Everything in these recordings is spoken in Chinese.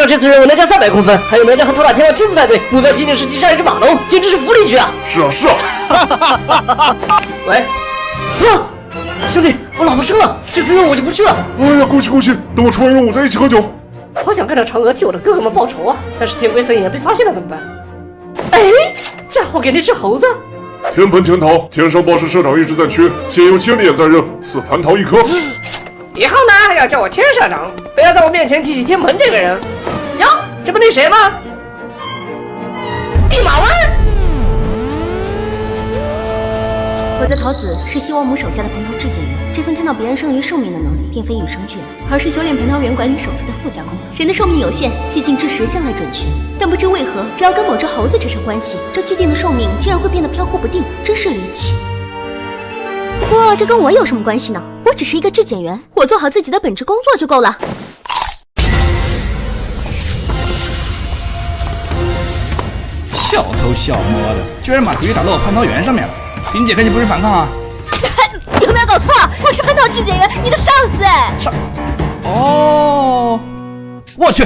少这次任务能加300公分，还有哪吒和托塔天王亲自带队，目标仅仅是击杀一只马龙，简直是福利局啊！是啊。喂，怎么？兄弟，我老婆生了，这次任务我就不去了。哎呀，恭喜！等我出完任务再一起喝酒。好想干掉嫦娥替我的哥哥们报仇啊！但是天龟森眼被发现了怎么办？哎，嫁祸给那只猴子。天盆潜逃，天上报是社长一直在缺，现有千里眼在任，赐蟠桃1颗。以后呢，还要叫我千社长，不要在我面前提起天盆这个人。哟，这不那谁吗？弼马温。我在桃子是西王母手下的蟠桃质检员，这份看到别人剩余寿命的能力，并非与生俱来，而是修炼蟠桃园管理手册的附加功能。人的寿命有限，既尽之时向来准确，但不知为何，只要跟某只猴子扯上关系，这既定的寿命竟然会变得飘忽不定，真是离奇。不过这跟我有什么关系呢？我只是一个质检员，我做好自己的本职工作就够了。小偷小摸的，居然把敌人打到我蟠桃园上面了。林姐看你不是反抗啊？你有没有搞错？我是蟠桃质检员，你的上司哎。哦，我去，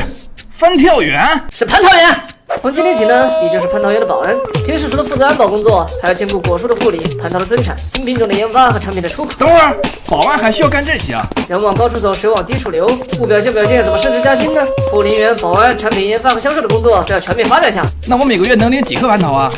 翻跳园是蟠桃园。从今天起呢，你就是蟠桃园的保安。平时除了负责安保工作，还要兼顾果树的护理、蟠桃的增产、新品种的研发和产品的出口。等会儿，保安还需要干这些啊？人往高处走，水往低处流，不表现，怎么升职加薪呢？护林员、保安、产品研发和销售的工作都要全面发展下。那我每个月能领几颗蟠桃啊？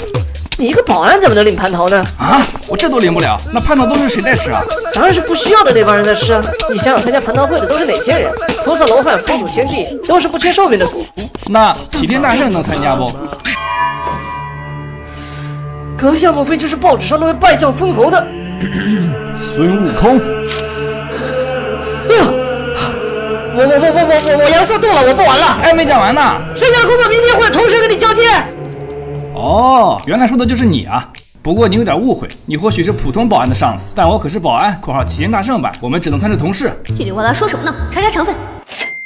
你一个保安怎么能领蟠桃呢？啊，我这都领不了，那蟠桃都是谁在吃啊？当然是不需要的那帮人在吃啊！你想想参加蟠桃会的都是哪些人？菩萨罗汉、佛祖、天帝，都是不缺寿命的主。那齐天大圣能参加不？阁下莫非就是报纸上那位败将封侯的孙悟空？我阳寿动了，我不玩了。还没讲完呢，剩下的工作明天会同时跟你交接。哦，原来说的就是你啊！不过你有点误会，你或许是普通保安的上司，但我可是保安（括号齐天大圣版），我们只能算是同事。叽里呱啦说什么呢？查查成分。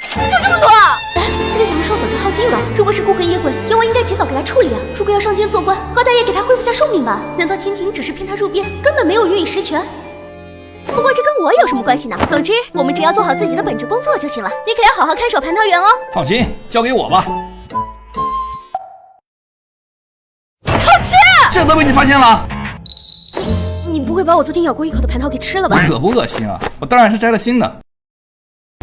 就这么多！他这条人说走就耗尽了。如果是孤魂野鬼，阎王应该及早给他处理啊。如果要上天做官，好歹也给他恢复下寿命吧。难道天庭只是骗他入编，根本没有予以实权？不过这跟我有什么关系呢？总之，我们只要做好自己的本职工作就行了。你可要好好看守蟠桃园哦。放心，交给我吧。这都被你发现了？你不会把我昨天咬过一口的蟠桃给吃了吧？恶不恶心啊？我当然是摘了新的。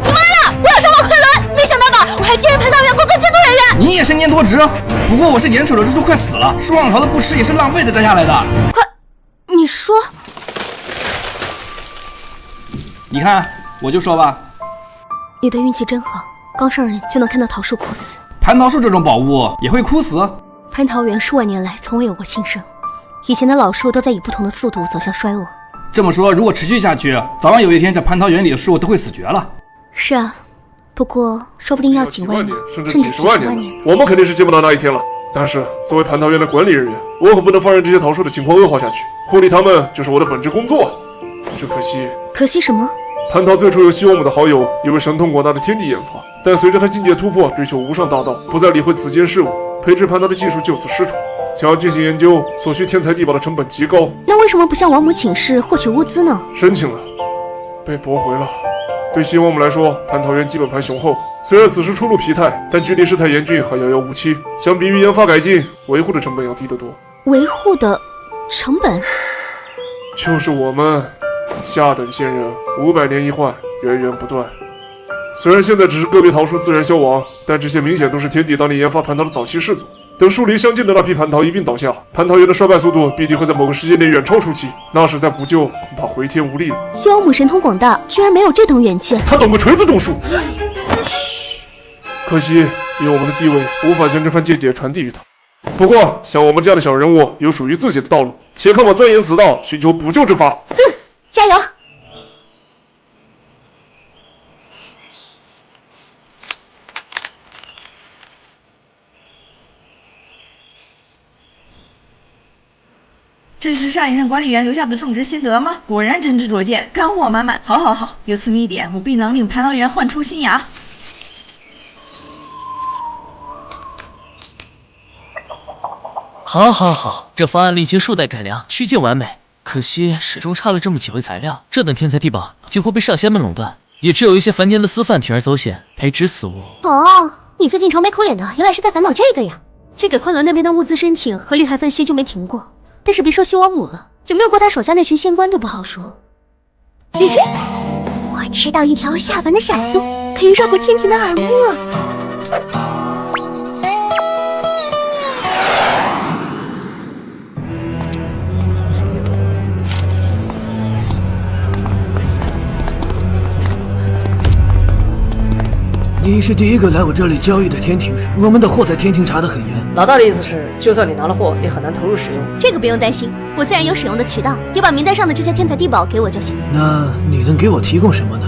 你妈呀！我要上报昆仑！没想到吧？我还兼任蟠桃园工作监督人员。你也是念多职，不过我是眼瞅着猪猪快死了，树上桃的不吃也是浪费才摘下来的。快，你说？你看，我就说吧，你的运气真好，刚上任就能看到桃树枯死。蟠桃树这种宝物也会枯死？蟠桃园数万年来从未有过新生，以前的老树都在以不同的速度走向衰落。这么说，如果持续下去，早晚有一天这蟠桃园里的树都会死绝了。是啊，不过说不定要几万年，甚至几十万年，我们肯定是见不到那一天了。但是作为蟠桃园的管理人员，我可不能放任这些桃树的情况恶化下去，护理它们就是我的本职工作。只可惜什么？蟠桃最初由西王母的好友一位神通广大的天帝研发，但随着他境界突破，追求无上大道，不再理会此间事物，培植蟠桃的技术就此失传。想要进行研究，所需天材地宝的成本极高。那为什么不向王母请示获取物资呢？申请了，被驳回了。对西王母来说，蟠桃园基本盘雄厚，虽然此时初露疲态，但距离事态严峻还遥遥无期。相比于研发改进，维护的成本要低得多。维护的成本？就是我们下等仙人500年一换，源源不断。虽然现在只是个别桃树自然消亡，但这些明显都是天帝当年研发蟠桃的早期始祖。等树林相近的那批蟠桃一并倒下，蟠桃园的衰败速度必定会在某个时间点远超初期，那时再补救恐怕回天无力了。西王母神通广大，居然没有这等远见。他懂个锤子种树。可惜以我们的地位，无法将这番见解传递于他。不过像我们这样的小人物，有属于自己的道路，且看我钻研此道，寻求补救之法。加油！这是上一任管理员留下的种植心得吗？果然真知灼见，干货满满。好，有此密典，我必能令蟠桃园焕出新芽。好，这方案另经数代改良，趋近完美。可惜始终差了这么几回材料，这等天才地宝几乎被上仙们垄断，也只有一些凡间的私贩铤而走险，培植此物。哦，你最近愁眉苦脸的，原来是在烦恼这个呀。这给昆仑那边的物资申请和绿台分析就没停过，但是别说西王母了，有没有过他手下那群仙官都不好说。我知道一条下凡的小路，可以绕过天庭的耳目。你是第一个来我这里交易的天庭人，我们的货在天庭查得很严。老大的意思是，就算你拿了货，也很难投入使用。这个不用担心，我自然有使用的渠道，你把名单上的这些天才地宝给我就行。那你能给我提供什么呢？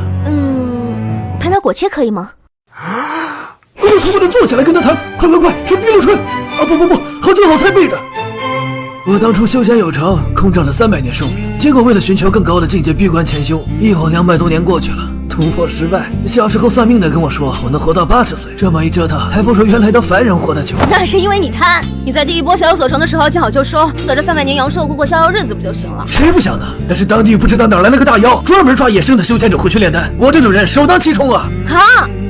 蟠桃果切可以吗？我才不能坐下来跟他谈！快，是碧螺春！啊不，好酒好菜备着。我当初修仙有成，空占了300年寿命，结果为了寻求更高的境界，闭关潜修，一晃200多年过去了。突破失败，小时候算命的跟我说我能活到80岁，这么一折腾，还不如原来当凡人活得久。那是因为你贪，你在第一波小有所成的时候见好就收，等着300年阳寿过过逍遥日子不就行了？谁不想呢？但是当地不知道哪来了个大妖，专门抓野生的修仙者回去炼丹，我这种人首当其冲啊！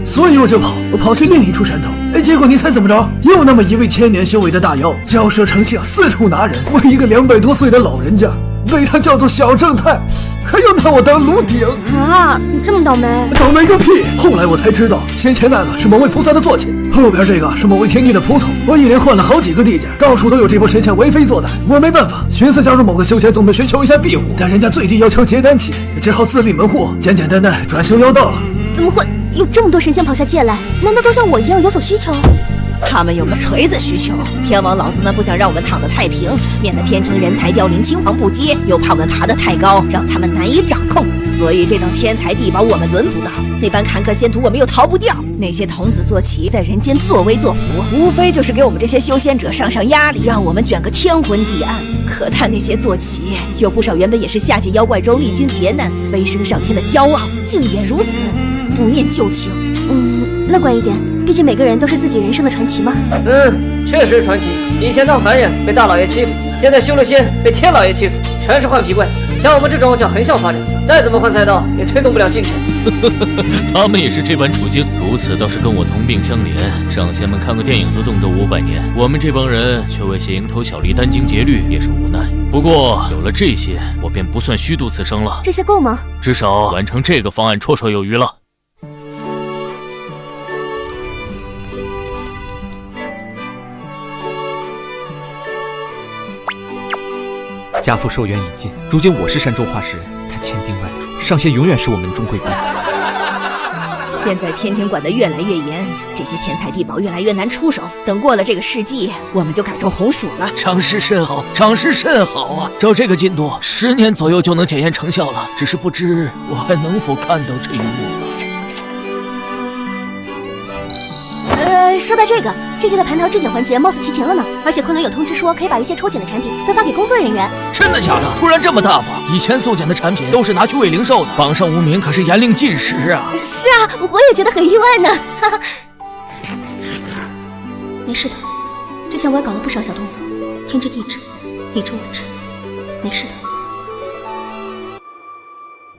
所以我就跑去另一处山头。结果你猜怎么着？又那么一位1000年修为的大妖，骄奢成性，四处拿人，为一个200多岁的老人家，被他叫做小正太，还要拿我当炉鼎你这么倒霉？倒霉个屁！后来我才知道，先前那个是某位菩萨的坐骑，后边这个是某位天帝的仆从。我一连换了好几个地界，到处都有这波神仙为非作歹。我没办法，寻思加入某个修仙宗门寻求一下庇护，但人家最低要求结丹期，只好自立门户，简单转修妖道了。怎么会有这么多神仙跑下界来？难道都像我一样有所需求？他们有个锤子需求，天王老子们不想让我们躺得太平，免得天庭人才凋零，青黄不接，又怕我们爬得太高，让他们难以掌控。所以这等天才地宝我们轮不到，那般坎坷仙途我们又逃不掉。那些童子坐骑在人间作威作福，无非就是给我们这些修仙者上压力，让我们卷个天昏地暗。可叹那些坐骑，有不少原本也是下界妖怪中历经劫难飞升上天的骄傲，竟也如此不念旧情。乐观一点，毕竟每个人都是自己人生的传奇嘛。确实传奇。以前当凡人被大老爷欺负，现在修了仙被天老爷欺负，全是换皮怪。像我们这种叫横向发展，再怎么换赛道也推动不了进程。他们也是这般处境，如此倒是跟我同病相怜。上仙们看个电影都动辄500年，我们这帮人却为些蝇头小利殚精竭虑，也是无奈。不过有了这些，我便不算虚度此生了。这些够吗？至少完成这个方案绰绰有余了。家父寿元已尽，如今我是山中化石人，他千叮万嘱，上仙永远是我们中贵宾。现在天庭管得越来越严，这些天才地宝越来越难出手。等过了这个世纪，我们就改种红薯了。长师甚好，长师甚好啊！照这个进度，10年左右就能检验成效了。只是不知我还能否看到这一幕了。说到这个，这届的蟠桃质检环节貌似提前了呢，而且昆仑有通知说可以把一些抽检的产品分发给工作人员。真的假的？突然这么大方？以前送检的产品都是拿去喂灵兽的，榜上无名可是严令禁食啊！是啊，我也觉得很意外呢。没事的，之前我也搞了不少小动作，天知地知，地知我知，没事的。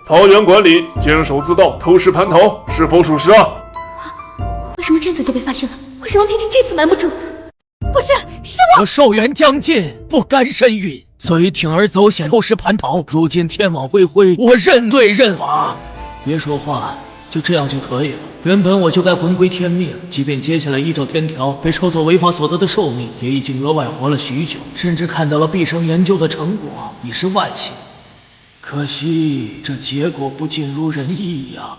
桃园管理监守自盗，偷食蟠桃，是否属实啊？为什么这次就被发现了？为什么偏偏这次瞒不住？不是，是我寿元将尽，不甘身陨，所以铤而走险，偷食蟠桃。如今天网恢恢，我认罪认罚。别说话，就这样就可以了。原本我就该魂归天命，即便接下来依照天条被抽走违法所得的寿命，也已经额外活了许久，甚至看到了毕生研究的成果，已是万幸。可惜这结果不尽如人意呀。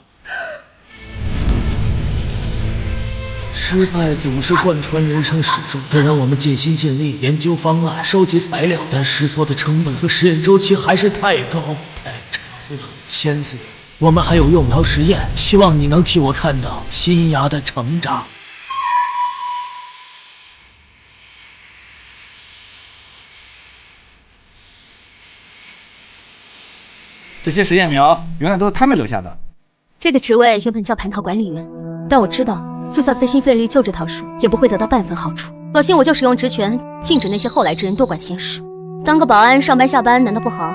失败总是贯穿人生始终，虽然我们尽心尽力研究方案、收集材料，但试错的成本和实验周期还是太高太长了。仙子，我们还有幼苗实验，希望你能替我看到新芽的成长。这些实验苗原来都是他们留下的。这个职位原本叫蟠桃管理员，但我知道就算费心费力救这桃树，也不会得到半分好处。索性我就使用职权，禁止那些后来之人多管闲事。当个保安，上班下班难道不好？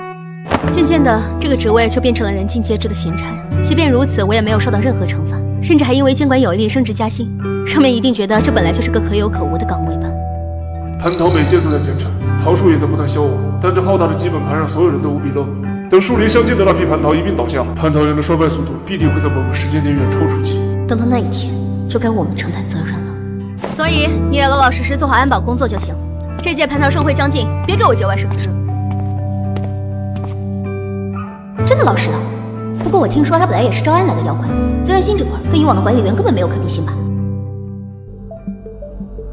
渐渐的，这个职位就变成了人尽皆知的闲差。即便如此，我也没有受到任何惩罚。甚至还因为监管有力升职加薪。上面一定觉得这本来就是个可有可无的岗位吧？蟠桃每届都在减产，桃树也在不断消亡，但这浩大的基本盘让所有人都无比乐观。等树林相间的那批蟠桃一并倒下，蟠桃园的衰败速度必定会在某个时间点远超出期。等到那一天，就该我们承担责任了。所以你也老老实实做好安保工作就行。这届蟠桃盛会将近，别给我节外生枝。真的老实了。不过我听说他本来也是招安来的妖怪，责任心这块跟以往的管理员根本没有可比性吧？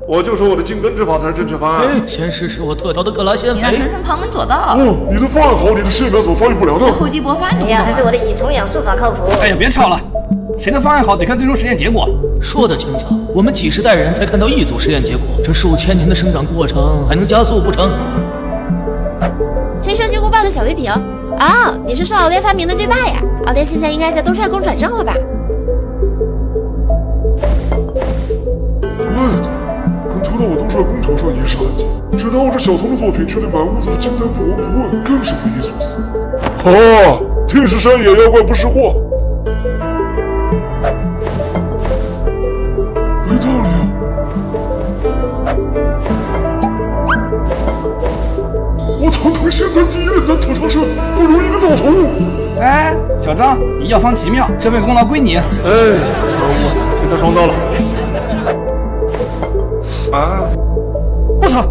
我就说我的金根之法才是正确方案。先试试我特调的格拉仙你那神圣旁门左道，你的方案好，你的试验表怎么发育不了呢？厚积薄发，哎呀，还是我的乙虫养术法靠谱。哎呀，别吵了，谁的方案好得看最终实验结果。说的轻巧，我们几十代人才看到一组实验结果，这数千年的生长过程还能加速不成？催生金箍棒的小绿瓶。哦，你是说敖烈发明的对吧呀？敖烈现在应该在东帅宫转正了吧？怪子，能投到我东帅宫头上也是罕见，只拿我这小童的作品却对满屋子的金丹不闻不问，更是匪夷所思。啊，天石山野妖怪不识货，没道理啊！我堂堂仙丹第一任丹头长生，不如一个道童。哎，小张，你药方奇妙，这份功劳归你。哎，被他撞到了。啊！我操！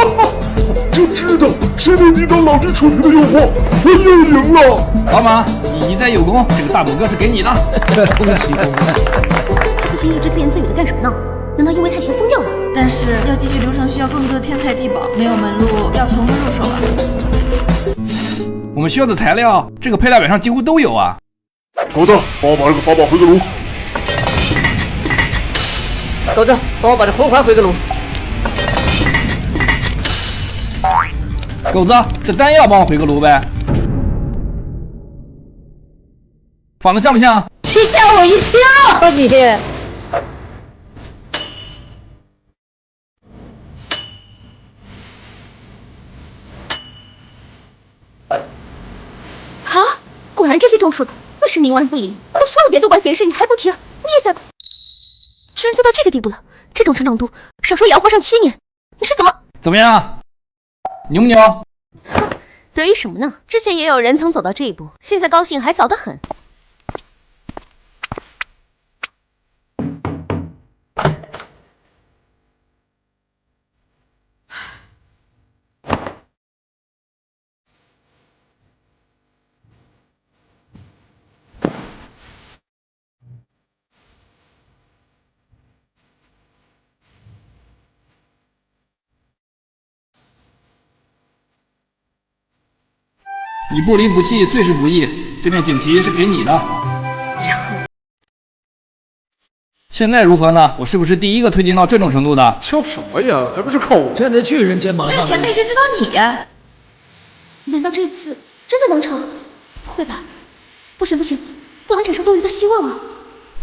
我就知道谁能抵挡老君出品的诱惑，我又赢了。老马，你一再有功，这个大拇哥是给你的。恭喜恭喜！他最近一直自言自语的干什么呢？难道因为太闲疯掉了？但是要继续流程需要更多的天才地宝，没有门路，要从何入手啊？我们需要的材料，这个配料表上几乎都有啊。狗子，帮我把这个法宝回个炉。狗子，帮我把这魂环回个炉。狗子，这丹药帮我回个炉呗。仿的像不像？你吓我一跳，你！好，果然这些中术的那是冥顽不灵。都说了别多管闲事，你还不听？你也想，居然做到这个地步了，这种成长度，少说也要活上7年。你是怎么样？牛不牛？得意什么呢？之前也有人曾走到这一步，现在高兴还早得很。你不离不弃，最是不易。这面锦旗是给你的。现在如何呢？我是不是第一个推进到这种程度的？笑什么呀？还不是靠我站在巨人肩膀上。那前辈谁知道你呀？难道这次真的能成？不会吧？不行，不能产生多余的希望啊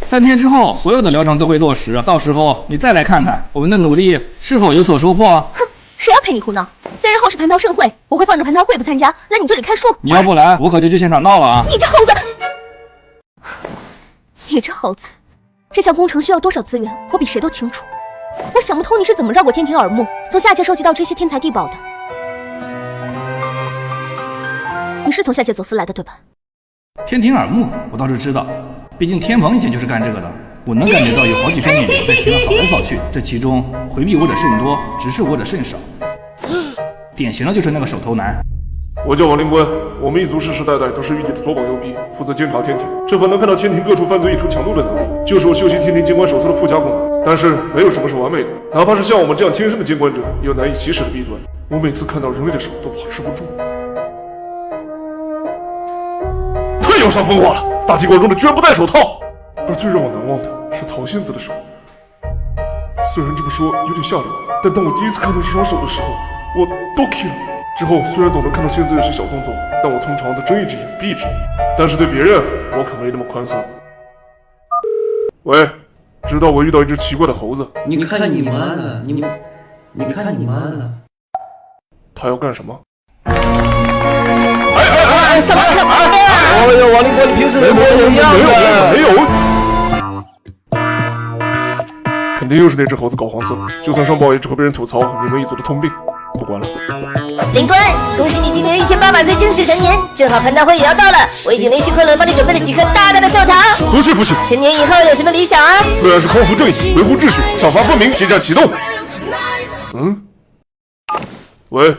！3天之后，所有的疗程都会落实，到时候你再来看看我们的努力是否有所收获。哼，谁要陪你胡闹？3日后是蟠桃盛会，我会放着蟠桃会不参加，来你这里看书。你要不来，我可就去现场闹了啊！你这猴子！你这猴子！这项工程需要多少资源，我比谁都清楚。我想不通你是怎么绕过天庭耳目，从下界收集到这些天才地宝的。你是从下界走私来的对吧？天庭耳目，我倒是知道，毕竟天蓬以前就是干这个的。我能感觉到有好几双眼睛在天上扫来扫去，这其中回避我者甚多，直视我者甚少。典型的就是那个手头男。我叫王灵官，我们一族世世代代都是玉帝的左膀右臂，负责监察天庭。这份能看到天庭各处犯罪意图强度的能力，就是我修习天庭监管手册的附加功能。但是没有什么是完美的，哪怕是像我们这样天生的监管者，也有难以启齿的弊端。我每次看到人类的手都把持不住。太妖伤风化了！大庭广众的居然不戴手套。而最让我难忘的是桃仙子的手。虽然这么说有点吓人，但当我第一次看到这双手的时候，我都 k 了。之后虽然总能看到仙子有些小动作，但我通常都睁一只眼闭一只眼。但是对别人，我可没那么宽松。喂，知道我遇到一只奇怪的猴子？你看你妈呢？你看你妈呢？他要干什么？什么？哎呦，王林波，你平时人模人样的。没有。肯定又是那只猴子搞黄色，就算上报也只会被人吐槽你们一族的通病。不管了。林坤，恭喜你今年1800岁正式成年，正好蟠桃会也要到了，我已经联系昆仑帮你准备了几颗大大的寿桃。多谢父亲。成年以后有什么理想啊？自然是匡扶正义，维护秩序，赏罚分明，新战启动。喂。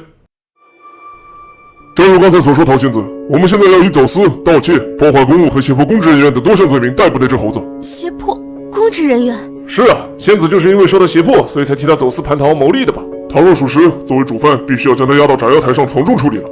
正如刚才所说，陶仙子，我们现在要以走私、盗窃、破坏公物和胁迫公职人员等多项罪名逮捕那只猴子。胁迫公职人员？是啊，仙子就是因为受到胁迫，所以才替他走私蟠桃牟利的吧？倘若属实，作为主犯，必须要将他押到斩妖台上从重处理了。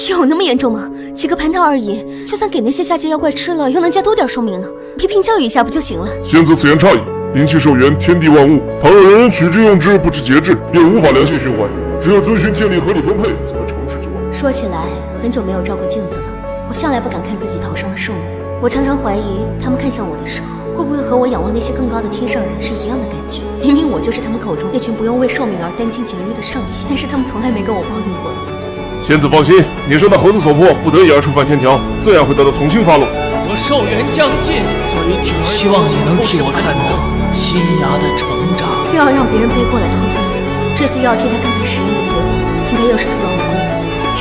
有那么严重吗？几个蟠桃而已，就算给那些下界妖怪吃了，又能加多点寿命呢？批评教育一下不就行了？仙子此言差矣，灵气受源，天地万物，倘若人人取之用之，不知节制，便无法良性循环。只有遵循天理合理分配，才能惩治之外。说起来，很久没有照过镜子了。我向来不敢看自己头上的寿命，我常常怀疑他们看向我的时候，会不会和我仰望那些更高的天上人是一样的感觉？明明我就是他们口中那群不用为寿命而殚精竭虑的上仙，但是他们从来没跟我抱怨过。仙子放心，你受到猴子所迫，不得已而触犯天条，自然会得到从轻发落。我寿元将近，所以挺希望你能替我看到新芽的成长。又要让别人背过来脱罪了，这次又要替他看看实验的结果，应该又是徒劳无功。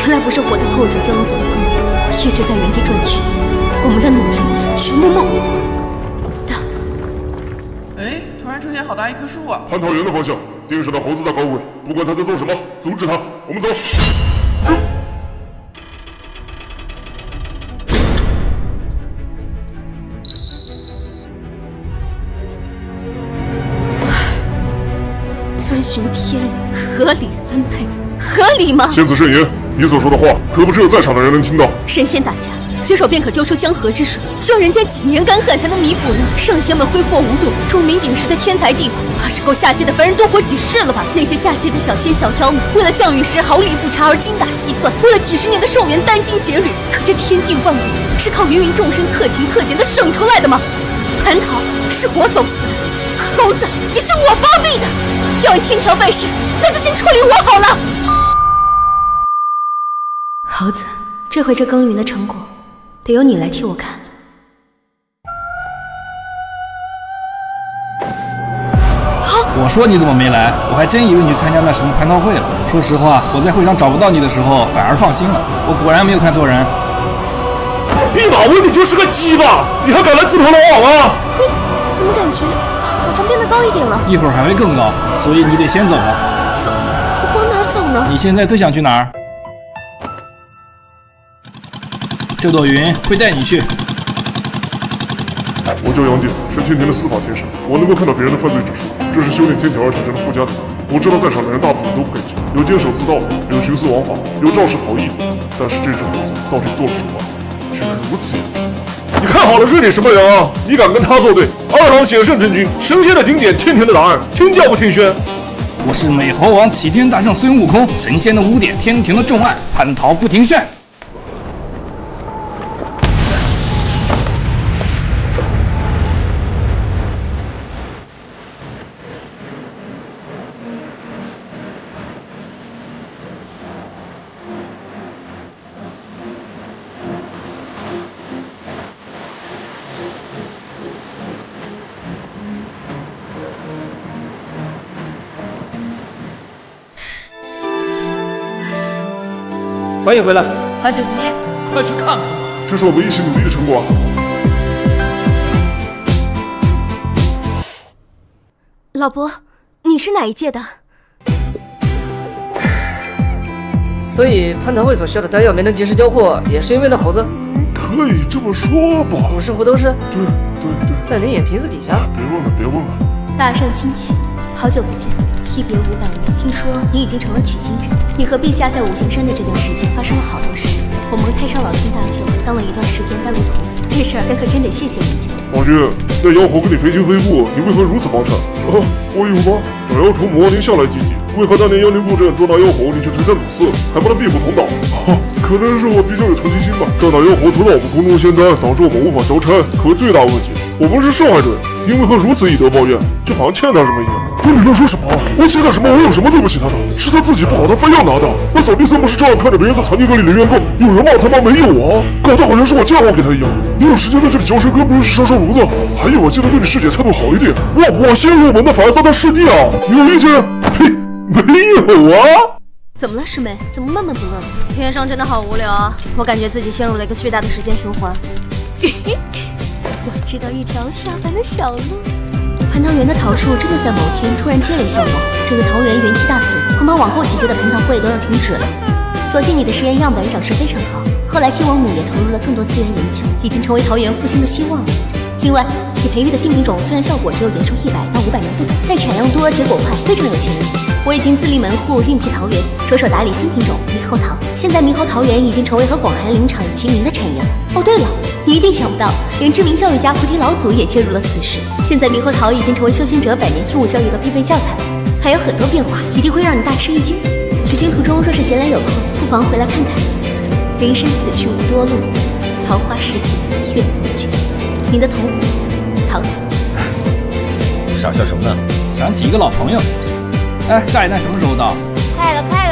原来不是活得够久就能走得更远，我一直在原地转圈，我们的努力全部梦。突然出现好大一棵树啊！蟠桃园的方向，盯上的猴子在高位，不管他在做什么，阻止他。我们走。遵循天理，合理分配，合理吗？仙子慎言，你所说的话，可不只有在场的人能听到。神仙打架，随手便可丢出江河之水，需要人间几年干旱才能弥补呢？圣仙们挥霍无度，钟鸣鼎食的天才地火，怕是够下界的凡人多活几世了吧？那些下界的小仙小妖们，为了降雨时毫厘不差而精打细算，为了几十年的寿元殚精竭虑。可这天地万物是靠芸芸众生克勤克俭的省出来的吗？蟠桃是我走私的，猴子也是我包庇的。要按天条办事，那就先处理我好了。猴子，这回这耕耘的成果，得由你来替我看。我说你怎么没来？我还真以为你去参加那什么蟠桃会了。说实话，我在会上找不到你的时候，反而放心了。我果然没有看错人。弼马温，你就是个鸡巴！你还敢来自投罗网啊？你怎么感觉好像变得高一点了？一会儿还会更高，所以你得先走了。走？往哪儿走呢？你现在最想去哪儿？这朵云会带你去。我叫杨戬，是天庭的司法天神，我能够看到别人的犯罪指示，这是修炼天条而产生的附加能力。我知道在场的人大部分都不干净，有监守自盗的，有徇私枉法，有肇事逃逸的，但是这只猴子到底做了什么，居然如此严重？你看好了是你什么人啊？你敢跟他作对？二郎显圣真君，神仙的经典，天庭的答案，听调不听宣？我是美猴王齐天大圣孙悟空，神仙的污点，天庭的重案，蟠桃不听宣。欢迎回来，好久不见，快去看看吧。这是我们一起努力的成果啊！老伯，你是哪一届的？所以蟠桃会所需要的丹药没能及时交货，也是因为那猴子？可以这么说吧。五世胡都是？对，在你眼皮子底下。别问了。大圣亲启，好久不见，一别500年。听说你已经成了取经人，你和陛下在五行山的这段时间发生了好多事。我蒙太上老君大救，当了一段时间甘露童子，这事儿咱可真得谢谢人家。王君，那妖猴跟你非亲非故，你为何如此帮衬？我有吗？斩妖除魔，您向来积极，为何当年妖灵布阵捉拿妖猴，你却推三阻四，还帮他壁虎同岛？可能是我比较有成绩心吧。捉拿妖猴屠到我们宫中仙丹，导致我们无法交差，可谓罪大恶极。我不是受害者，因为和如此以德报怨，就好像欠他什么一样。你在说什么？我欠他什么？我有什么对不起他的？是他自己不好，他非要拿的。那扫地僧不是照样看着别人在残疾隔离的员工，有人骂他吗？没有啊，搞得好像是我嫁祸给他一样。你有时间在这里嚼舌根，不如烧烧炉子。还有，我记得对你师姐态度好一点。我先入门的反而当他师弟啊，你有意见？呸，没有啊。怎么了，师妹？怎么闷闷不乐的？天上真的好无聊啊！我感觉自己陷入了一个巨大的时间循环。我知道一条下凡的小路。蟠桃园的桃树真的在某天突然接连消亡，这个桃园元气大损，恐怕往后几届的蟠桃会都要停止了。所幸你的实验样本长势非常好，后来新王母也投入了更多资源研究，已经成为桃园复兴的希望了。另外，你培育的新品种虽然效果只有延寿100到500年不等，但产量多，结果快，非常有潜力。我已经自立门户，另辟桃源，着手打理新品种猕猴桃。现在猕猴桃园已经成为和广寒林场齐名的产业了。哦，对了，你一定想不到，连知名教育家菩提老祖也介入了此事。现在猕猴桃已经成为修仙者百年义务教育的必备教材了，还有很多变化，一定会让你大吃一惊。取经途中若是闲来有空，不妨回来看看。灵山此去无多路，桃花时节月不绝。你的同伙桃子。傻笑什么呢？想起一个老朋友。哎，下一站什么时候到？快了，快